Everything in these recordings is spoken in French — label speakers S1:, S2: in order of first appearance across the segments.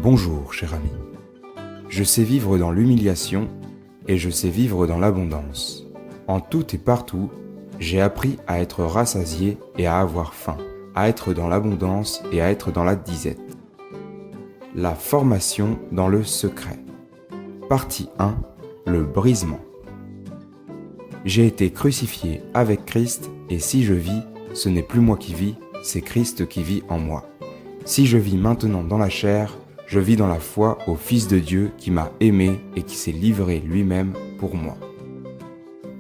S1: Bonjour, cher ami. Je sais vivre dans l'humiliation et je sais vivre dans l'abondance. En tout et partout, j'ai appris à être rassasié et à avoir faim, à être dans l'abondance et à être dans la disette. La formation dans le secret. Partie 1. Le brisement. J'ai été crucifié avec Christ et si je vis, ce n'est plus moi qui vis, c'est Christ qui vit en moi. Si je vis maintenant dans la chair, je vis dans la foi au Fils de Dieu qui m'a aimé et qui s'est livré lui-même pour moi.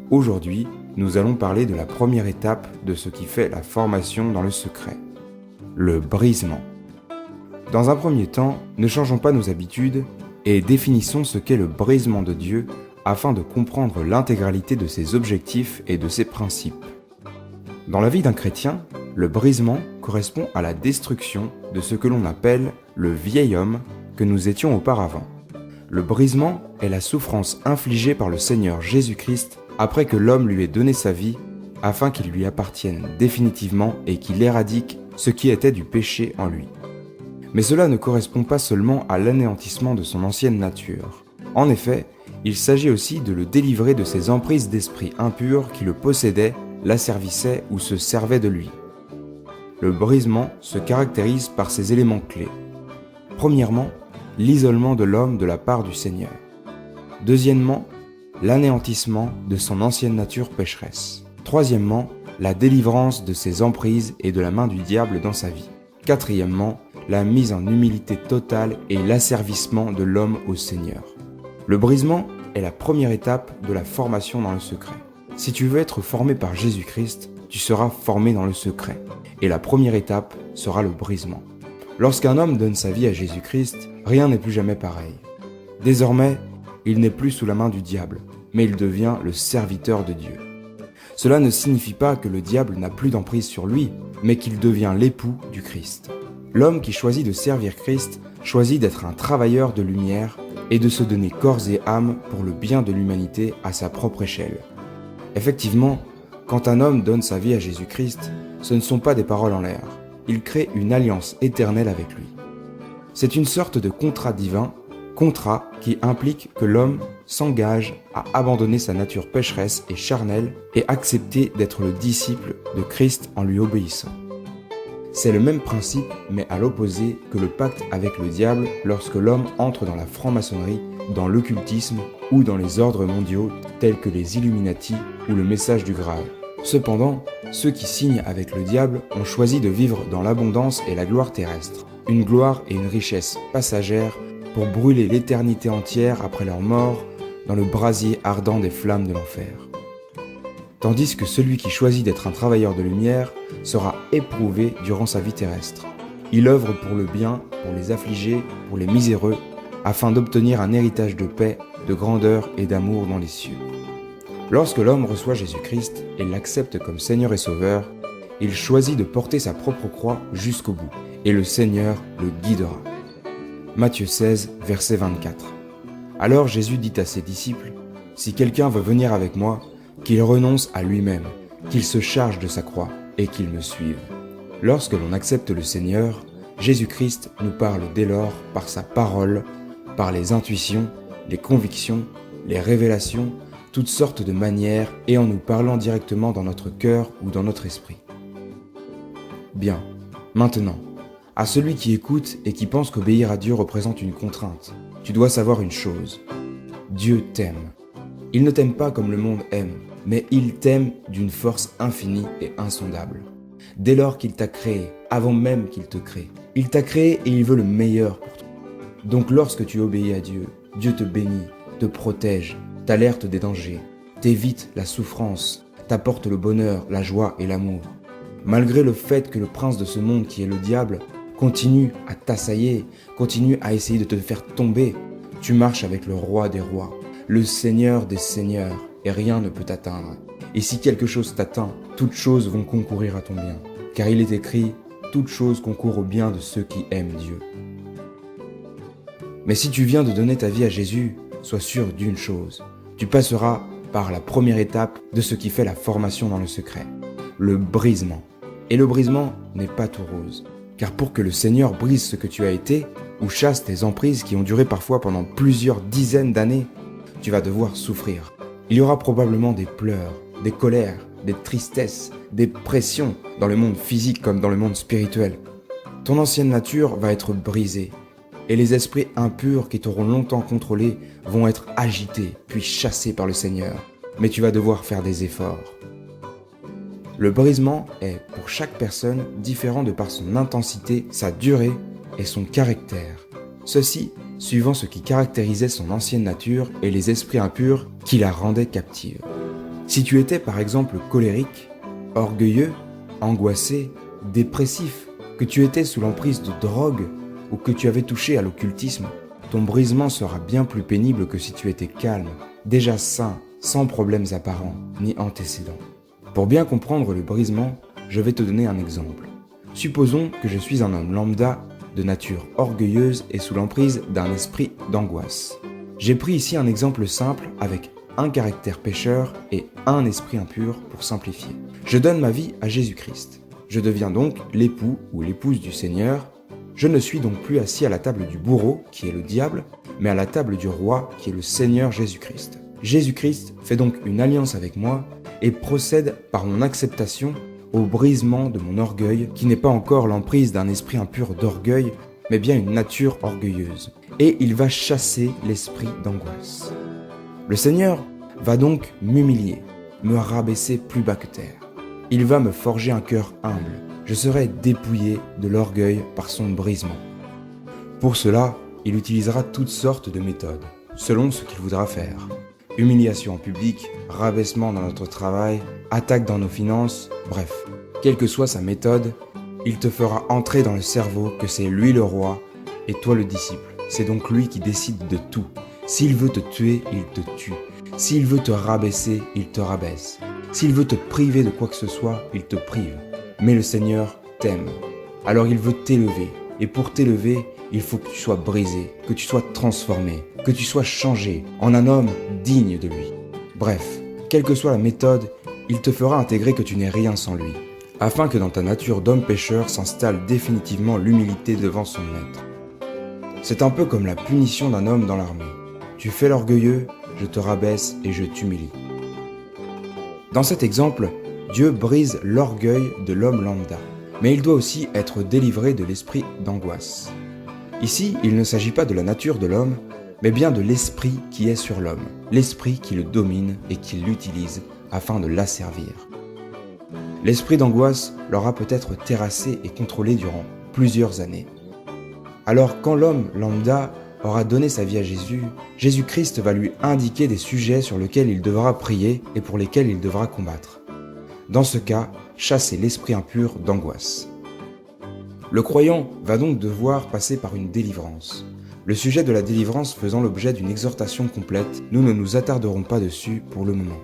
S1: Aujourd'hui, nous allons parler de la première étape de ce qui fait la formation dans le secret, le brisement. Dans un premier temps, ne changeons pas nos habitudes et définissons ce qu'est le brisement de Dieu afin de comprendre l'intégralité de ses objectifs et de ses principes. Dans la vie d'un chrétien, le brisement correspond à la destruction de ce que l'on appelle le vieil homme que nous étions auparavant. Le brisement est la souffrance infligée par le Seigneur Jésus-Christ après que l'homme lui ait donné sa vie afin qu'il lui appartienne définitivement et qu'il éradique ce qui était du péché en lui. Mais cela ne correspond pas seulement à l'anéantissement de son ancienne nature. En effet, il s'agit aussi de le délivrer de ses emprises d'esprit impurs qui le possédaient, l'asservissaient ou se servaient de lui. Le brisement se caractérise par ces éléments clés. Premièrement, l'isolement de l'homme de la part du Seigneur. Deuxièmement, l'anéantissement de son ancienne nature pécheresse. Troisièmement, la délivrance de ses emprises et de la main du diable dans sa vie. Quatrièmement, la mise en humilité totale et l'asservissement de l'homme au Seigneur. Le brisement est la première étape de la formation dans le secret. Si tu veux être formé par Jésus-Christ, tu seras formé dans le secret. Et la première étape sera le brisement. Lorsqu'un homme donne sa vie à Jésus-Christ, rien n'est plus jamais pareil. Désormais, il n'est plus sous la main du diable, mais il devient le serviteur de Dieu. Cela ne signifie pas que le diable n'a plus d'emprise sur lui, mais qu'il devient l'époux du Christ. L'homme qui choisit de servir Christ choisit d'être un travailleur de lumière et de se donner corps et âme pour le bien de l'humanité à sa propre échelle. Effectivement, quand un homme donne sa vie à Jésus-Christ, ce ne sont pas des paroles en l'air. Il crée une alliance éternelle avec lui. C'est une sorte de contrat divin, contrat qui implique que l'homme s'engage à abandonner sa nature pécheresse et charnelle et accepter d'être le disciple de Christ en lui obéissant. C'est le même principe, mais à l'opposé que le pacte avec le diable lorsque l'homme entre dans la franc-maçonnerie, dans l'occultisme ou dans les ordres mondiaux tels que les Illuminati ou le message du Graal. Cependant, ceux qui signent avec le diable ont choisi de vivre dans l'abondance et la gloire terrestre, une gloire et une richesse passagères pour brûler l'éternité entière après leur mort dans le brasier ardent des flammes de l'enfer. Tandis que celui qui choisit d'être un travailleur de lumière sera éprouvé durant sa vie terrestre. Il œuvre pour le bien, pour les affligés, pour les miséreux, afin d'obtenir un héritage de paix, de grandeur et d'amour dans les cieux. Lorsque l'homme reçoit Jésus-Christ et l'accepte comme Seigneur et Sauveur, il choisit de porter sa propre croix jusqu'au bout, et le Seigneur le guidera. Matthieu 16, verset 24. Alors Jésus dit à ses disciples, « Si quelqu'un veut venir avec moi, qu'il renonce à lui-même, qu'il se charge de sa croix et qu'il me suive. » Lorsque l'on accepte le Seigneur, Jésus-Christ nous parle dès lors par sa parole, par les intuitions, les convictions, les révélations, toutes sortes de manières et en nous parlant directement dans notre cœur ou dans notre esprit. Bien, maintenant, à celui qui écoute et qui pense qu'obéir à Dieu représente une contrainte, tu dois savoir une chose. Dieu t'aime. Il ne t'aime pas comme le monde aime, mais il t'aime d'une force infinie et insondable. Dès lors qu'il t'a créé, avant même qu'il te crée, il t'a créé et il veut le meilleur pour toi. Donc lorsque tu obéis à Dieu, Dieu te bénit, te protège, t'alerte des dangers, t'évite la souffrance, t'apporte le bonheur, la joie et l'amour. Malgré le fait que le prince de ce monde qui est le diable continue à t'assailler, continue à essayer de te faire tomber, tu marches avec le roi des rois, le Seigneur des seigneurs, et rien ne peut t'atteindre. Et si quelque chose t'atteint, toutes choses vont concourir à ton bien. Car il est écrit, toutes choses concourent au bien de ceux qui aiment Dieu. Mais si tu viens de donner ta vie à Jésus, sois sûr d'une chose. Tu passeras par la première étape de ce qui fait la formation dans le secret, le brisement. Et le brisement n'est pas tout rose. Car pour que le Seigneur brise ce que tu as été, ou chasse tes emprises qui ont duré parfois pendant plusieurs dizaines d'années, tu vas devoir souffrir. Il y aura probablement des pleurs, des colères, des tristesses, des pressions dans le monde physique comme dans le monde spirituel. Ton ancienne nature va être brisée et les esprits impurs qui t'auront longtemps contrôlé vont être agités puis chassés par le Seigneur. Mais tu vas devoir faire des efforts. Le brisement est, pour chaque personne, différent de par son intensité, sa durée et son caractère. Ceci suivant ce qui caractérisait son ancienne nature et les esprits impurs qui la rendaient captive. Si tu étais par exemple colérique, orgueilleux, angoissé, dépressif, que tu étais sous l'emprise de drogue ou que tu avais touché à l'occultisme, ton brisement sera bien plus pénible que si tu étais calme, déjà sain, sans problèmes apparents ni antécédents. Pour bien comprendre le brisement, je vais te donner un exemple. Supposons que je suis un homme lambda de nature orgueilleuse et sous l'emprise d'un esprit d'angoisse. J'ai pris ici un exemple simple avec un caractère pécheur et un esprit impur pour simplifier. Je donne ma vie à Jésus-Christ. Je deviens donc l'époux ou l'épouse du Seigneur. Je ne suis donc plus assis à la table du bourreau, qui est le diable, mais à la table du roi, qui est le Seigneur Jésus-Christ. Jésus-Christ fait donc une alliance avec moi et procède par mon acceptation au brisement de mon orgueil, qui n'est pas encore l'emprise d'un esprit impur d'orgueil, mais bien une nature orgueilleuse. Et il va chasser l'esprit d'angoisse. Le Seigneur va donc m'humilier, me rabaisser plus bas que terre. Il va me forger un cœur humble. Je serai dépouillé de l'orgueil par son brisement. Pour cela, il utilisera toutes sortes de méthodes, selon ce qu'il voudra faire. Humiliation en public, rabaissement dans notre travail, attaque dans nos finances, bref, quelle que soit sa méthode, il te fera entrer dans le cerveau que c'est lui le roi et toi le disciple. C'est donc lui qui décide de tout. S'il veut te tuer, il te tue. S'il veut te rabaisser, il te rabaisse. S'il veut te priver de quoi que ce soit, il te prive. Mais le Seigneur t'aime. Alors il veut t'élever. Et pour t'élever, il faut que tu sois brisé, que tu sois transformé, que tu sois changé en un homme digne de lui. Bref, quelle que soit la méthode, il te fera intégrer que tu n'es rien sans lui, afin que dans ta nature d'homme pécheur s'installe définitivement l'humilité devant son maître. C'est un peu comme la punition d'un homme dans l'armée. Tu fais l'orgueilleux, je te rabaisse et je t'humilie. Dans cet exemple, Dieu brise l'orgueil de l'homme lambda, mais il doit aussi être délivré de l'esprit d'angoisse. Ici, il ne s'agit pas de la nature de l'homme, mais bien de l'esprit qui est sur l'homme, l'esprit qui le domine et qui l'utilise afin de l'asservir. L'esprit d'angoisse l'aura peut-être terrassé et contrôlé durant plusieurs années. Alors quand l'homme lambda aura donné sa vie à Jésus, Jésus-Christ va lui indiquer des sujets sur lesquels il devra prier et pour lesquels il devra combattre. Dans ce cas, chasser l'esprit impur d'angoisse. Le croyant va donc devoir passer par une délivrance. Le sujet de la délivrance faisant l'objet d'une exhortation complète, nous ne nous attarderons pas dessus pour le moment.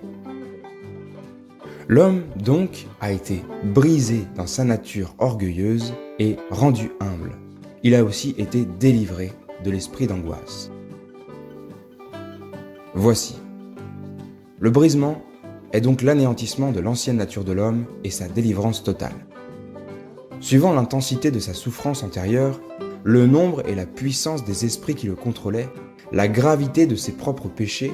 S1: L'homme, donc, a été brisé dans sa nature orgueilleuse et rendu humble. Il a aussi été délivré de l'esprit d'angoisse. Voici. Le brisement est donc l'anéantissement de l'ancienne nature de l'homme et sa délivrance totale. Suivant l'intensité de sa souffrance antérieure, le nombre et la puissance des esprits qui le contrôlaient, la gravité de ses propres péchés,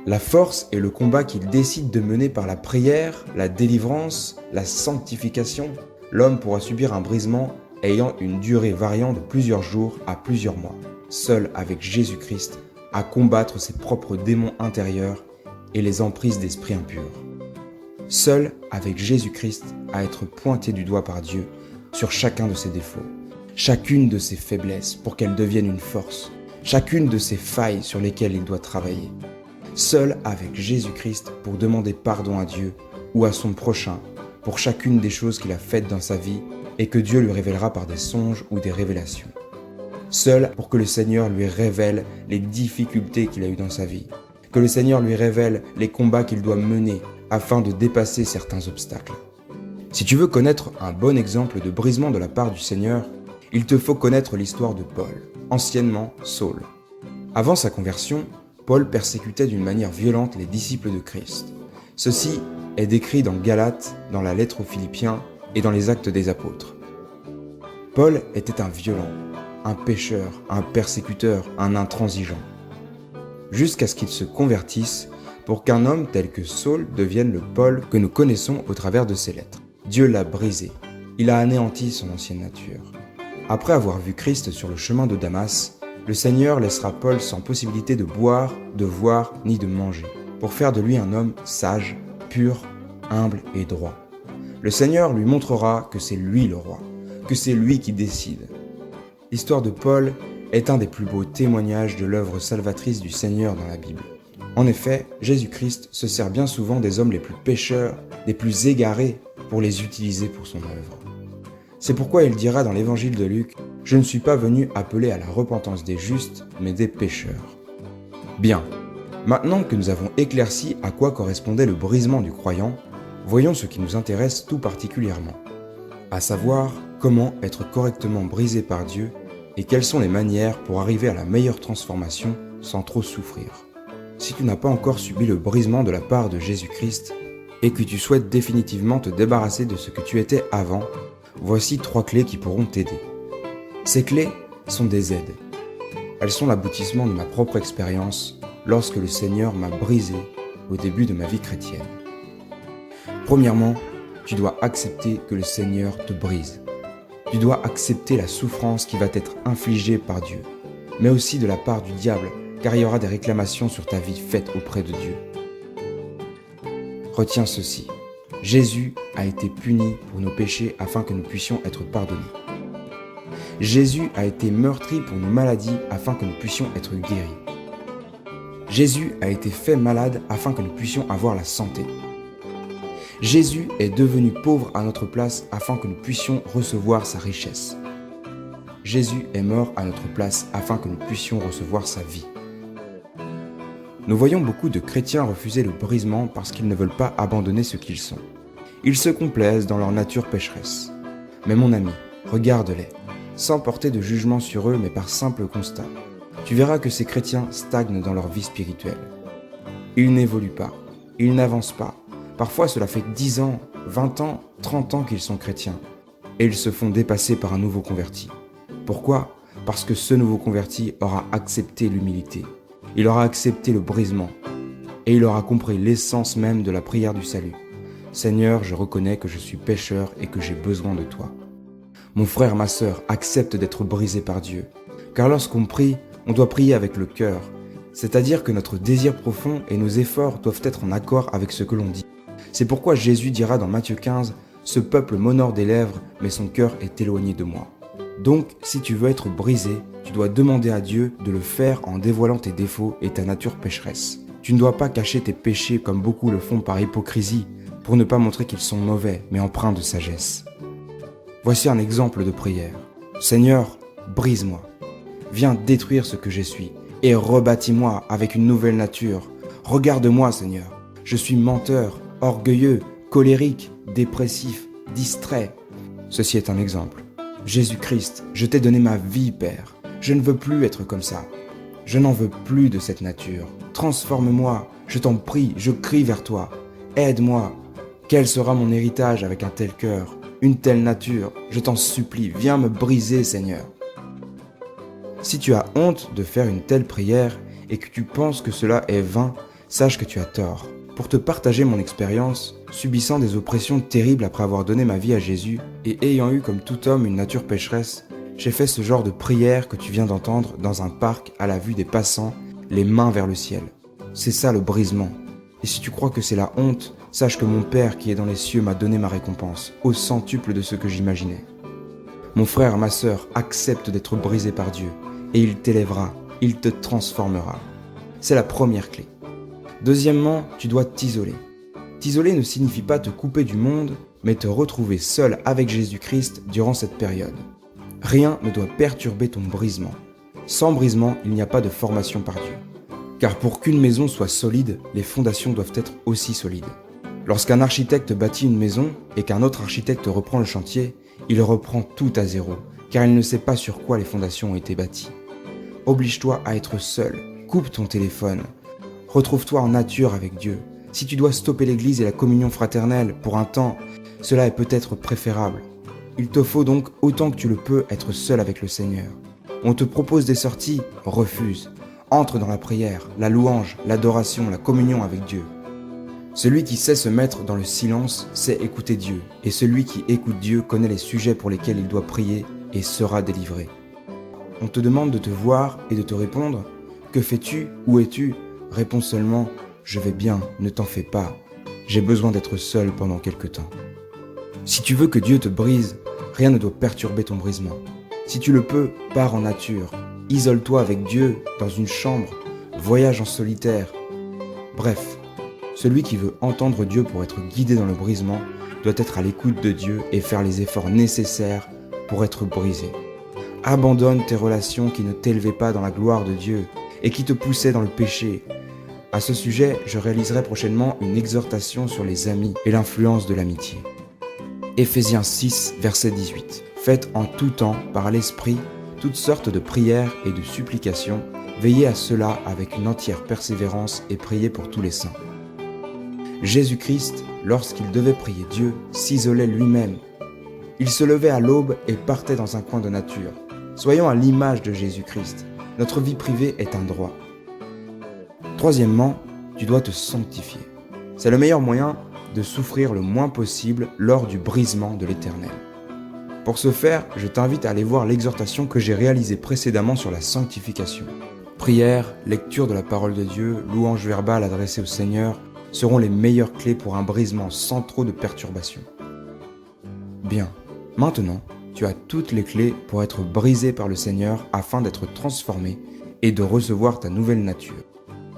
S1: la force et le combat qu'il décide de mener par la prière, la délivrance, la sanctification, l'homme pourra subir un brisement ayant une durée variant de plusieurs jours à plusieurs mois, seul avec Jésus-Christ, à combattre ses propres démons intérieurs et les emprises d'esprits impurs. Seul avec Jésus-Christ à être pointé du doigt par Dieu sur chacun de ses défauts, chacune de ses faiblesses pour qu'elles deviennent une force, chacune de ses failles sur lesquelles il doit travailler. Seul avec Jésus-Christ pour demander pardon à Dieu ou à son prochain pour chacune des choses qu'il a faites dans sa vie et que Dieu lui révélera par des songes ou des révélations. Seul pour que le Seigneur lui révèle les difficultés qu'il a eues dans sa vie, que le Seigneur lui révèle les combats qu'il doit mener afin de dépasser certains obstacles. Si tu veux connaître un bon exemple de brisement de la part du Seigneur, il te faut connaître l'histoire de Paul, anciennement Saul. Avant sa conversion, Paul persécutait d'une manière violente les disciples de Christ. Ceci est décrit dans Galates, dans la lettre aux Philippiens et dans les Actes des Apôtres. Paul était un violent. un pécheur, un persécuteur, un intransigeant. Jusqu'à ce qu'il se convertisse pour qu'un homme tel que Saul devienne le Paul que nous connaissons au travers de ses lettres. Dieu l'a brisé, il a anéanti son ancienne nature. Après avoir vu Christ sur le chemin de Damas, le Seigneur laissera Paul sans possibilité de boire, de voir ni de manger, pour faire de lui un homme sage, pur, humble et droit. Le Seigneur lui montrera que c'est lui le roi, que c'est lui qui décide. L'histoire de Paul est un des plus beaux témoignages de l'œuvre salvatrice du Seigneur dans la Bible. En effet, Jésus-Christ se sert bien souvent des hommes les plus pécheurs, les plus égarés, pour les utiliser pour son œuvre. C'est pourquoi il dira dans l'évangile de Luc « Je ne suis pas venu appeler à la repentance des justes, mais des pécheurs. » Bien, maintenant que nous avons éclairci à quoi correspondait le brisement du croyant, voyons ce qui nous intéresse tout particulièrement, à savoir comment être correctement brisé par Dieu et quelles sont les manières pour arriver à la meilleure transformation sans trop souffrir. Si tu n'as pas encore subi le brisement de la part de Jésus-Christ et que tu souhaites définitivement te débarrasser de ce que tu étais avant, voici 3 clés qui pourront t'aider. Ces clés sont des aides. Elles sont l'aboutissement de ma propre expérience lorsque le Seigneur m'a brisé au début de ma vie chrétienne. Premièrement, tu dois accepter que le Seigneur te brise. Tu dois accepter la souffrance qui va t'être infligée par Dieu, mais aussi de la part du diable, car il y aura des réclamations sur ta vie faites auprès de Dieu. Retiens ceci, Jésus a été puni pour nos péchés afin que nous puissions être pardonnés. Jésus a été meurtri pour nos maladies afin que nous puissions être guéris. Jésus a été fait malade afin que nous puissions avoir la santé. Jésus est devenu pauvre à notre place afin que nous puissions recevoir sa richesse. Jésus est mort à notre place afin que nous puissions recevoir sa vie. Nous voyons beaucoup de chrétiens refuser le brisement parce qu'ils ne veulent pas abandonner ce qu'ils sont. Ils se complaisent dans leur nature pécheresse. Mais mon ami, regarde-les, sans porter de jugement sur eux mais par simple constat. Tu verras que ces chrétiens stagnent dans leur vie spirituelle. Ils n'évoluent pas, ils n'avancent pas. Parfois cela fait 10 ans, 20 ans, 30 ans qu'ils sont chrétiens. Et ils se font dépasser par un nouveau converti. Pourquoi ? Parce que ce nouveau converti aura accepté l'humilité. Il aura accepté le brisement. Et il aura compris l'essence même de la prière du salut. Seigneur, je reconnais que je suis pécheur et que j'ai besoin de toi. Mon frère, ma sœur, accepte d'être brisé par Dieu. Car lorsqu'on prie, on doit prier avec le cœur. C'est-à-dire que notre désir profond et nos efforts doivent être en accord avec ce que l'on dit. C'est pourquoi Jésus dira dans Matthieu 15, « Ce peuple m'honore des lèvres, mais son cœur est éloigné de moi. » Donc, si tu veux être brisé, tu dois demander à Dieu de le faire en dévoilant tes défauts et ta nature pécheresse. Tu ne dois pas cacher tes péchés comme beaucoup le font par hypocrisie, pour ne pas montrer qu'ils sont mauvais, mais empreints de sagesse. Voici un exemple de prière. Seigneur, brise-moi. Viens détruire ce que je suis et rebâtis-moi avec une nouvelle nature. Regarde-moi, Seigneur. Je suis menteur, orgueilleux, colérique, dépressif, distrait. Ceci est un exemple. Jésus-Christ, je t'ai donné ma vie, Père. Je ne veux plus être comme ça. Je n'en veux plus de cette nature. Transforme-moi, je t'en prie, je crie vers toi. Aide-moi. Quel sera mon héritage avec un tel cœur, une telle nature? Je t'en supplie, viens me briser, Seigneur. Si tu as honte de faire une telle prière et que tu penses que cela est vain, sache que tu as tort. Pour te partager mon expérience, subissant des oppressions terribles après avoir donné ma vie à Jésus et ayant eu comme tout homme une nature pécheresse, j'ai fait ce genre de prière que tu viens d'entendre dans un parc à la vue des passants, les mains vers le ciel. C'est ça le brisement. Et si tu crois que c'est la honte, sache que mon Père qui est dans les cieux m'a donné ma récompense, au centuple de ce que j'imaginais. Mon frère, ma sœur, accepte d'être brisé par Dieu, et il t'élèvera, il te transformera. C'est la première clé. Deuxièmement, tu dois t'isoler. T'isoler ne signifie pas te couper du monde, mais te retrouver seul avec Jésus-Christ durant cette période. Rien ne doit perturber ton brisement. Sans brisement, il n'y a pas de formation par Dieu. Car pour qu'une maison soit solide, les fondations doivent être aussi solides. Lorsqu'un architecte bâtit une maison et qu'un autre architecte reprend le chantier, il reprend tout à zéro, car il ne sait pas sur quoi les fondations ont été bâties. Oblige-toi à être seul, coupe ton téléphone, retrouve-toi en nature avec Dieu. Si tu dois stopper l'église et la communion fraternelle pour un temps, cela est peut-être préférable. Il te faut donc autant que tu le peux être seul avec le Seigneur. On te propose des sorties, refuse. Entre dans la prière, la louange, l'adoration, la communion avec Dieu. Celui qui sait se mettre dans le silence sait écouter Dieu, et celui qui écoute Dieu connaît les sujets pour lesquels il doit prier et sera délivré. On te demande de te voir et de te répondre. Que fais-tu? Où es-tu? Réponds seulement, je vais bien, ne t'en fais pas. J'ai besoin d'être seul pendant quelque temps. Si tu veux que Dieu te brise, rien ne doit perturber ton brisement. Si tu le peux, pars en nature. Isole-toi avec Dieu dans une chambre. Voyage en solitaire. Bref, celui qui veut entendre Dieu pour être guidé dans le brisement doit être à l'écoute de Dieu et faire les efforts nécessaires pour être brisé. Abandonne tes relations qui ne t'élevaient pas dans la gloire de Dieu et qui te poussaient dans le péché. À ce sujet, je réaliserai prochainement une exhortation sur les amis et l'influence de l'amitié. Éphésiens 6, verset 18. Faites en tout temps, par l'Esprit, toutes sortes de prières et de supplications. Veillez à cela avec une entière persévérance et priez pour tous les saints. Jésus-Christ, lorsqu'il devait prier Dieu, s'isolait lui-même. Il se levait à l'aube et partait dans un coin de nature. Soyons à l'image de Jésus-Christ. Notre vie privée est un droit. Troisièmement, tu dois te sanctifier. C'est le meilleur moyen de souffrir le moins possible lors du brisement de l'Éternel. Pour ce faire, je t'invite à aller voir l'exhortation que j'ai réalisée précédemment sur la sanctification. Prière, lecture de la parole de Dieu, louange verbale adressée au Seigneur seront les meilleures clés pour un brisement sans trop de perturbations. Bien, maintenant, tu as toutes les clés pour être brisé par le Seigneur afin d'être transformé et de recevoir ta nouvelle nature.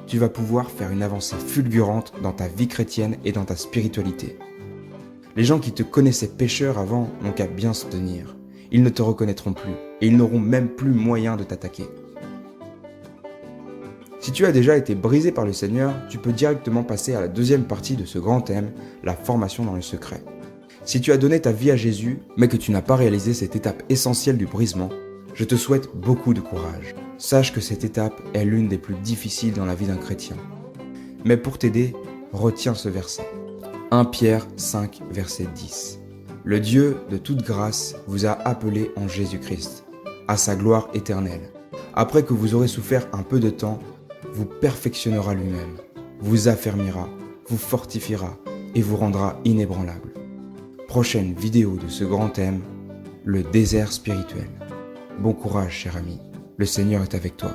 S1: Tu vas pouvoir faire une avancée fulgurante dans ta vie chrétienne et dans ta spiritualité. Les gens qui te connaissaient pécheur avant n'ont qu'à bien se tenir. Ils ne te reconnaîtront plus et ils n'auront même plus moyen de t'attaquer. Si tu as déjà été brisé par le Seigneur, tu peux directement passer à la deuxième partie de ce grand thème, la formation dans le secret. Si tu as donné ta vie à Jésus, mais que tu n'as pas réalisé cette étape essentielle du brisement, je te souhaite beaucoup de courage. Sache que cette étape est l'une des plus difficiles dans la vie d'un chrétien. Mais pour t'aider, retiens ce verset. 1 Pierre 5, verset 10. Le Dieu de toute grâce vous a appelé en Jésus-Christ, à sa gloire éternelle. Après que vous aurez souffert un peu de temps, vous perfectionnera lui-même, vous affermira, vous fortifiera et vous rendra inébranlable. Prochaine vidéo de ce grand thème, le désert spirituel. Bon courage, cher ami, le Seigneur est avec toi.